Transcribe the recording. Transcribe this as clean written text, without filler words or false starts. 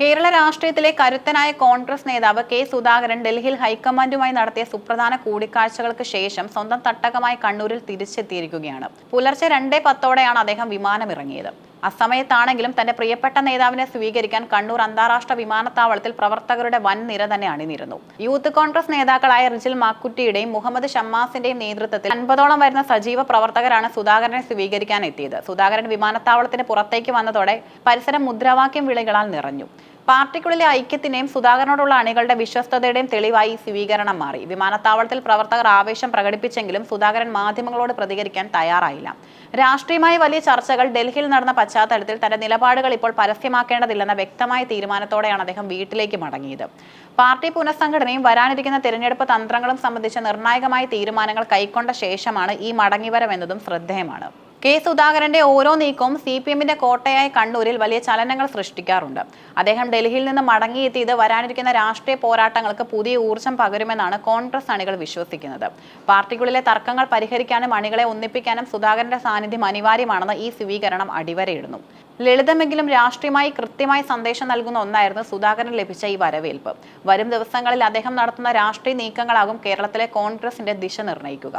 കേരള രാഷ്ട്രീയത്തിലെ കരുത്തനായ കോൺഗ്രസ് നേതാവ് കെ സുധാകരൻ ഡൽഹിയിൽ ഹൈക്കമാൻഡുമായി നടത്തിയ സുപ്രധാന കൂടിക്കാഴ്ചകൾക്ക് ശേഷം സ്വന്തം തട്ടകമായി കണ്ണൂരിൽ തിരിച്ചെത്തിയിരിക്കുകയാണ്. പുലർച്ചെ 2:10 അദ്ദേഹം വിമാനമിറങ്ങിയത്. അസമയത്താണെങ്കിലും തന്റെ പ്രിയപ്പെട്ട നേതാവിനെ സ്വീകരിക്കാൻ കണ്ണൂർ അന്താരാഷ്ട്ര വിമാനത്താവളത്തിൽ പ്രവർത്തകരുടെ വൻ നിര തന്നെ അണിനിരന്നു. യൂത്ത് കോൺഗ്രസ് നേതാക്കളായ റിജിൽ മാക്കുറ്റിയുടെയും മുഹമ്മദ് ഷമ്മാസിന്റെയും നേതൃത്വത്തിൽ 50ഓളം വരുന്ന സജീവ പ്രവർത്തകരാണ് സുധാകരനെ സ്വീകരിക്കാൻ എത്തിയത്. സുധാകരൻ വിമാനത്താവളത്തിന് പുറത്തേക്ക് വന്നതോടെ പരിസരം മുദ്രാവാക്യം വിളികളാൽ നിറഞ്ഞു. പാർട്ടിക്കുള്ളിലെ ഐക്യത്തിന്റെയും സുധാകരനോടുള്ള അണികളുടെ വിശ്വസ്തതയുടെയും തെളിവായി സ്വീകരണം മാറി. വിമാനത്താവളത്തിൽ പ്രവർത്തകർ ആവേശം പ്രകടിപ്പിച്ചെങ്കിലും സുധാകരൻ മാധ്യമങ്ങളോട് പ്രതികരിക്കാൻ തയ്യാറായില്ല. രാഷ്ട്രീയമായി വലിയ ചർച്ചകൾ ഡൽഹിയിൽ നടന്ന പശ്ചാത്തലത്തിൽ തന്റെ നിലപാടുകൾ ഇപ്പോൾ പരസ്യമാക്കേണ്ടതില്ലെന്ന വ്യക്തമായ തീരുമാനത്തോടെയാണ് അദ്ദേഹം വീട്ടിലേക്ക് മടങ്ങിയത്. പാർട്ടി പുനഃസംഘടനയും വരാനിരിക്കുന്ന തിരഞ്ഞെടുപ്പ് തന്ത്രങ്ങളും സംബന്ധിച്ച നിർണായകമായ തീരുമാനങ്ങൾ കൈക്കൊണ്ട ശേഷമാണ് ഈ മടങ്ങിവരവെന്നതും ശ്രദ്ധേയമാണ്. കെ സുധാകരന്റെ ഓരോ നീക്കവും CPMന്റെ കോട്ടയായ കണ്ണൂരിൽ വലിയ ചലനങ്ങൾ സൃഷ്ടിക്കാറുണ്ട്. അദ്ദേഹം ഡൽഹിയിൽ നിന്ന് മടങ്ങിയെത്തിയത് വരാനിരിക്കുന്ന രാഷ്ട്രീയ പോരാട്ടങ്ങൾക്ക് പുതിയ ഊർജം പകരുമെന്നാണ് കോൺഗ്രസ് അണികൾ വിശ്വസിക്കുന്നത്. പാർട്ടിക്കുള്ളിലെ തർക്കങ്ങൾ പരിഹരിക്കാനും അണികളെ ഒന്നിപ്പിക്കാനും സുധാകരന്റെ സാന്നിധ്യം അനിവാര്യമാണെന്ന് ഈ സ്വീകരണം അടിവരയിടുന്നു. ലളിതമെങ്കിലും രാഷ്ട്രീയമായി കൃത്യമായ സന്ദേശം നൽകുന്ന ഒന്നായിരുന്നു സുധാകരന് ലഭിച്ച ഈ വരവേൽപ്പ്. വരും ദിവസങ്ങളിൽ അദ്ദേഹം നടത്തുന്ന രാഷ്ട്രീയ നീക്കങ്ങളാകും കേരളത്തിലെ കോൺഗ്രസിന്റെ ദിശ നിർണ്ണയിക്കുക.